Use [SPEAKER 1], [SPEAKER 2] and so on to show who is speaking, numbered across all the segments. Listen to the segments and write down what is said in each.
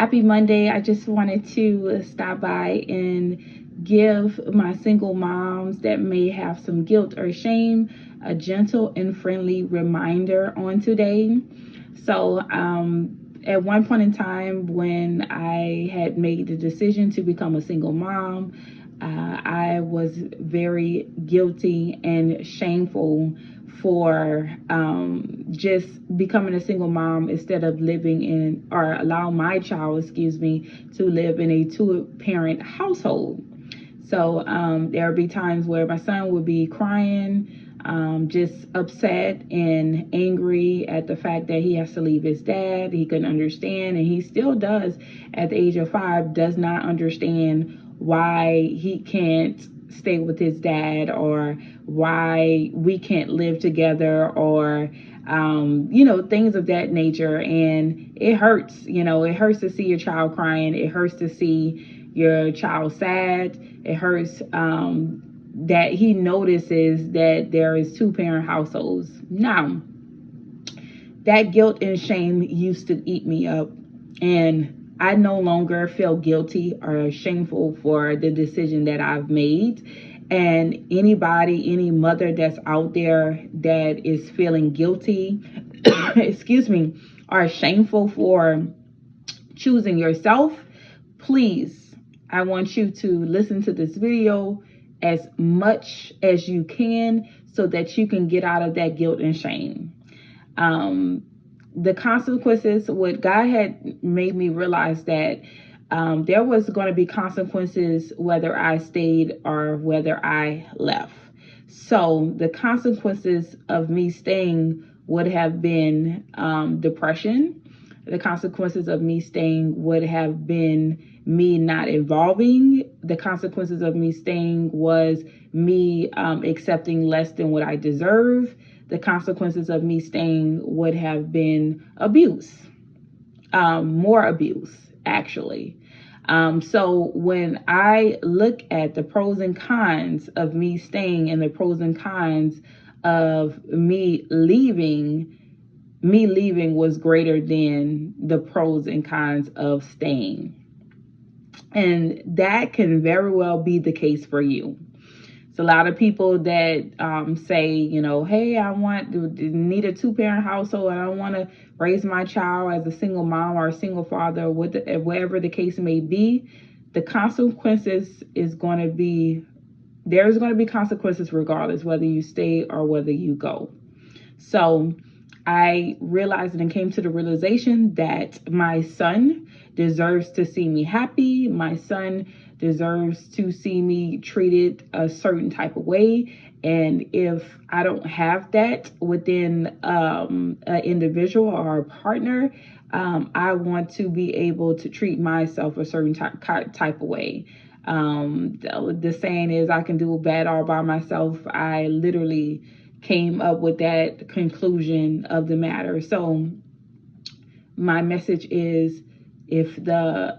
[SPEAKER 1] Happy Monday. I just wanted to stop by and give my single moms that may have some guilt or shame a gentle and friendly reminder on today. So, at one point in time when I had made the decision to become a single mom, I was very guilty and shameful for just becoming a single mom instead of living in, or allow my child, to live in a two-parent household. So there would be times where my son would be crying, just upset and angry at the fact that he has to leave his dad. He couldn't understand, and he still does at the age of 5, does not understand why he can't stay with his dad, or why we can't live together, or things of that nature. And it hurts. It hurts to see your child crying. It hurts to see your child sad. It hurts that he notices that there is two-parent households. Now, that guilt and shame used to eat me up, and I no longer feel guilty or shameful for the decision that I've made. And any mother that's out there that is feeling guilty, or shameful for choosing yourself, please, I want you to listen to this video as much as you can so that you can get out of that guilt and shame. The consequences, what God had made me realize that there was going to be consequences whether I stayed or whether I left. So the consequences of me staying would have been depression. The consequences of me staying would have been me not evolving. The consequences of me staying was me accepting less than what I deserve. The consequences of me staying would have been abuse, more abuse, actually. So when I look at the pros and cons of me staying and the pros and cons of me leaving was greater than the pros and cons of staying. And that can very well be the case for you. It's a lot of people that say, hey, I need a two-parent household, and I want to raise my child as a single mom or a single father, whatever the case may be. The consequences there's going to be consequences regardless, whether you stay or whether you go. So I realized and came to the realization that my son deserves to see me happy. My son deserves to see me treated a certain type of way. And if I don't have that within an individual or a partner, I want to be able to treat myself a certain type of way. The saying is, I can do bad all by myself. I literally came up with that conclusion of the matter. So my message is, if the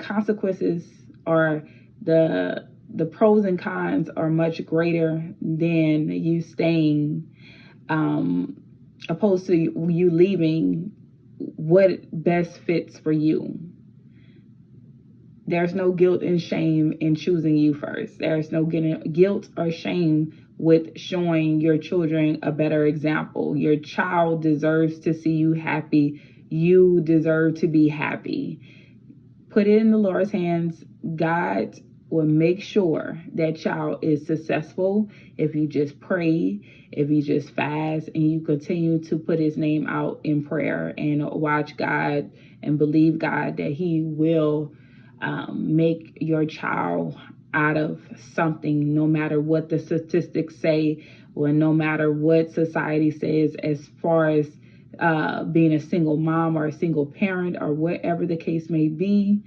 [SPEAKER 1] consequences or the pros and cons are much greater than you staying, opposed to you leaving, what best fits for you? There's no guilt and shame in choosing you first. There's no guilt or shame with showing your children a better example. Your child deserves to see you happy. You deserve to be happy. Put it in the Lord's hands. God will make sure that child is successful if you just pray, if you just fast, and you continue to put his name out in prayer and watch God and believe God that he will make your child out of something, no matter what the statistics say, or no matter what society says as far as being a single mom or a single parent or whatever the case may be.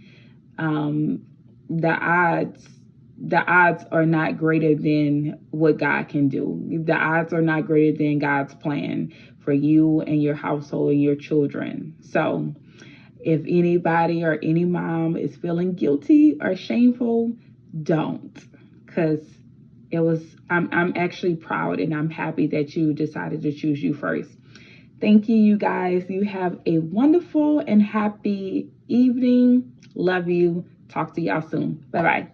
[SPEAKER 1] The odds are not greater than what God can do. The odds are not greater than God's plan for you and your household and your children. So if anybody or any mom is feeling guilty or shameful, don't, because I'm actually proud and I'm happy that you decided to choose you first. Thank you, you guys. You have a wonderful and happy evening. Love you. Talk to y'all soon. Bye-bye.